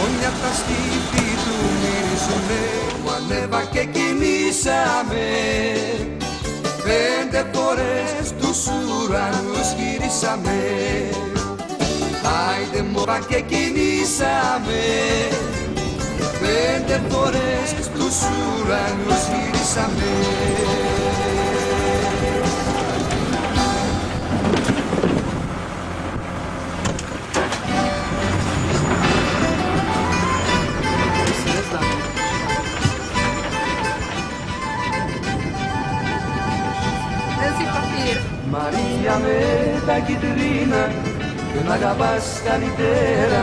Χρόνια τα στήθη του μυρίζουνε, που ανέβα και κινήσαμε. 5 φορές τους ουρανούς γυρίσαμε. Άιντε μωρά και κινήσαμε. 5 φορές τους ουρανούς γυρίσαμε. Μαρία με τα κιτρίνα, τον αγαπάς καλύτερα,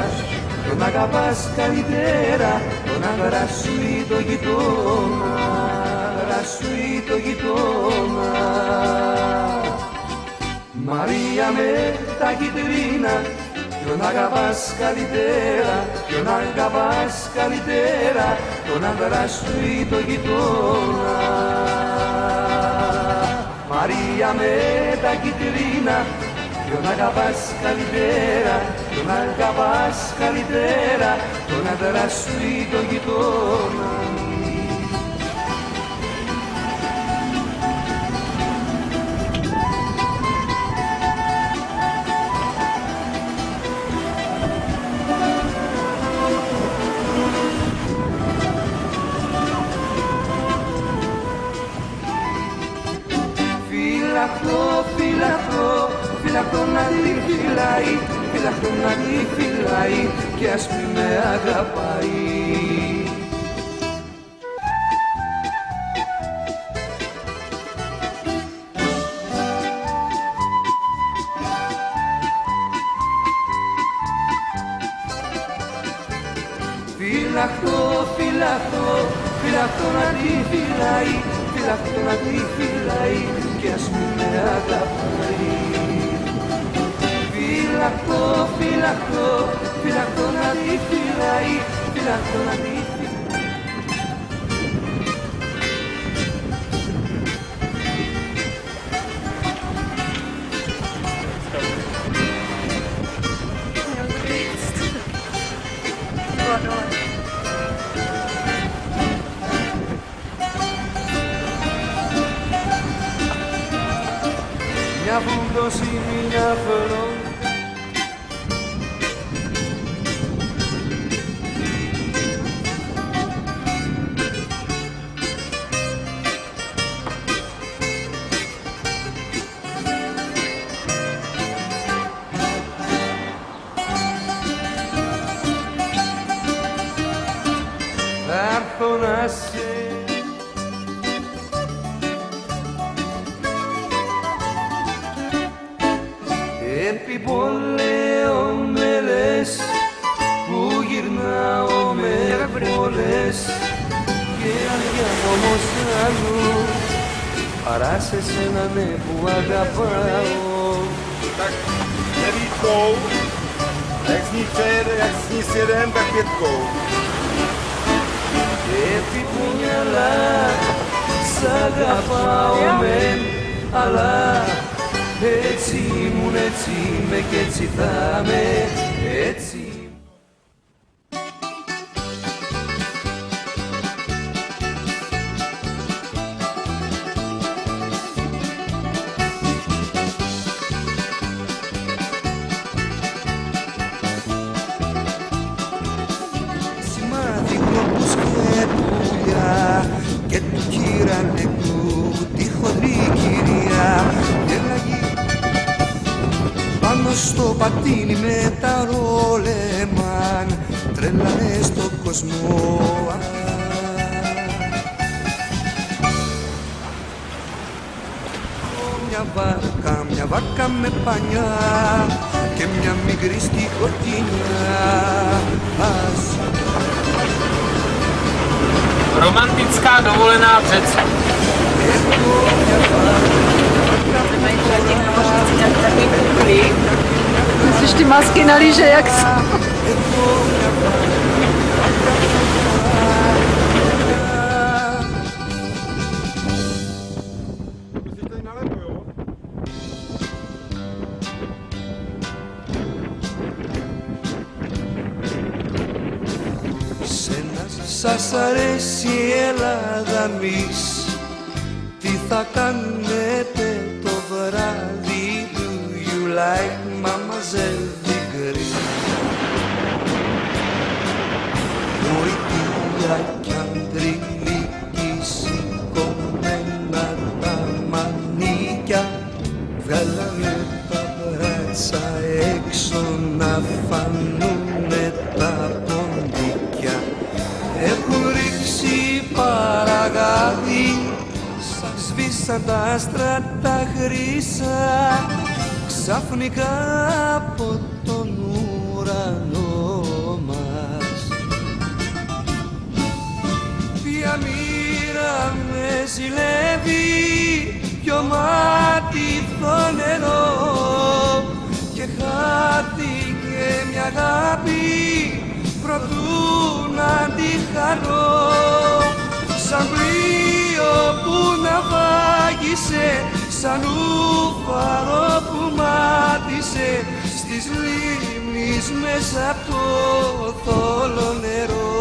τον αγαπάς καλύτερα, τον άντρα σου ή το γειτόνα, άντρα σου ή το γειτόνα. Μαρία με τα κιτρίνα, τον αγαπάς καλύτερα, τον αγαπάς καλύτερα, τον άντρα σου ή το γειτόνα. Μαρία με τα κιτρίνα, ποιον αγαπάς καλύτερα, τον αγαπάς καλύτερα, τον άντρα σου ή το γειτόνα. Φυλαχτώ να τη φυλάει, φυλαχτώ να τη φυλάει κι ας πει με αγαπάει. Φυλαχτώ να τη φυλάει, φυλαχτώ να τη φυλάει κι ας πει με αγαπάει. Φυλαχτώ να τη φυλάει, φυλαχτώ να τη φυλάει. Μια βούλτωση, μια φλό, θα έρθω να σε επιπολέομελες που γυρνάω με πόλες και αργιά όμως άλλου παρά σε σένα ναι που αγαπάω. Tak devítkou, jak sníš jeden, tak 5. Επί που μυαλά σ' αγαπάω μεν, αλλά έτσι ήμουν, έτσι είμαι κι έτσι θα είμαι, έτσι. Σημάδικο που σκέπουλια και του κυρανεκού τη χοντρή κυρία γελαγή πάνω στο πατίνι με τα ρόλεμαν τρελάνε στον κόσμο. Μια βάκα με πανιά και μια μικρή στιχοτινιά. Romantická dovolená v Řecku. Myslíš ty masky na lyže, jak jsou? σας αρέσει η Ελλάδα μης, τι θα κάνετε το βράδυ? Do you like Mademoiselle Vigri? Βοητεία κι αντριλίκη, σηκωμένα τα μανίκια, βγάλανε τα μπράτσα έξω να φανούνε τα ποντίκια. Έχουν ρίξει παραγάδι, σβήσαν τα άστρα τα χρύσα, ξαφνικά από τον ουρανό μας. Ποια μοίρα με ζηλεύει, ποιο μάτι το νερό, και χάθηκε μια αγάπη προτού να τη χαρώ. Σαν πλοίο που ναυάγησε, σαν ούφαρο που μάτισε στις λίμνης μέσα από το θόλο νερό.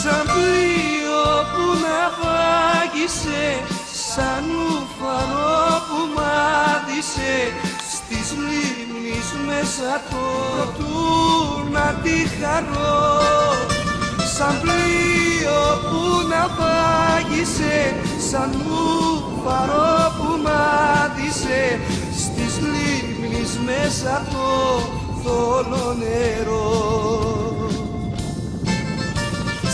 Σαν πλοίο που ναυάγησε, σαν ούφαρο που μάτισε στις λίμνης μέσα από το να τη χαρώ. Σαν πλοίο που ναυάγησε, σαν ούφαρο που μάτισε στις λίμνης μέσα από το θόλο νερό.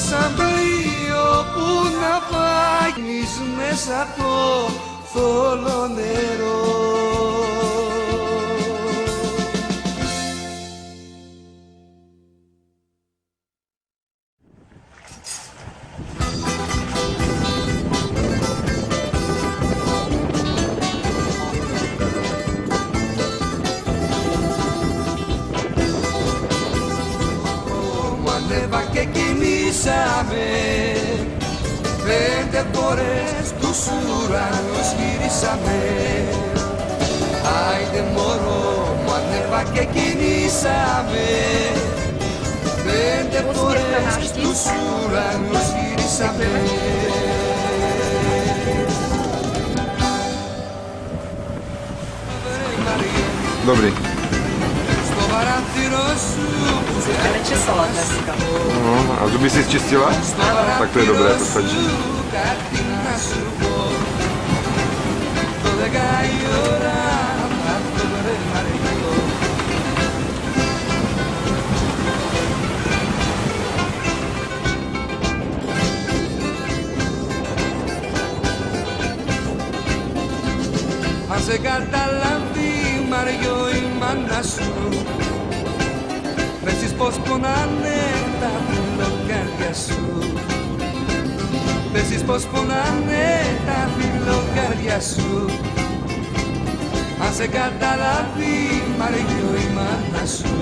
Σαν πλοίο που ναυάγησε μέσα από το θόλο νερό. Και κινήσαμε 5 φορές τους ουρανούς γυρίσαμε. Άιντε μωρό μου, ανέβα και κινήσαμε 5 φορές τους ουρανούς γυρίσαμε. Dobrý. Στο παράθυρο σου Nečesala dneska. No, a zuby si zčistila? Tak to je dobré, to stačí. Αν σε καταλάβει Μαριό η μάνα σου, πες πως πονάνε τα φιλοκάρδια σου. Πες πως πονάνε τα φιλοκάρδια σου. Αν σε καταλάβει Μαριό η μάνα σου.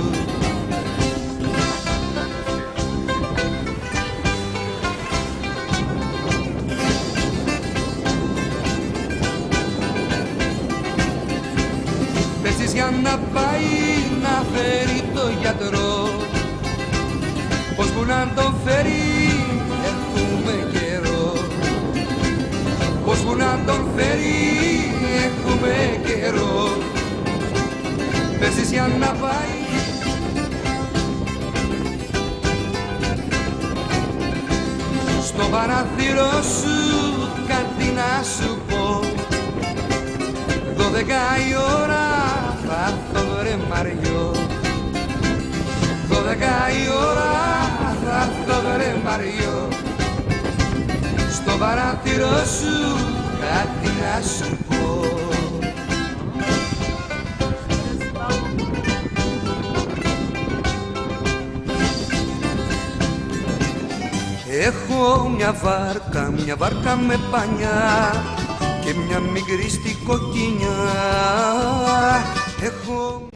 Πες για να πάει να φέρει το γιατρό, πως που να τον φέρει έχουμε καιρό. Πως που να τον φέρει έχουμε καιρό. Πες για να πάει. Στο παράθυρο σου κάτι να σου πω, 12 η ώρα θα έρθω βρε Μαριό. 12 η ώρα θα έρθω βρε Μαριό. Στο παράθυρο σου κάτι να σου πω. Έχω μια βάρκα με πανιά και μια μικρή στη κοκκινιά. Έχω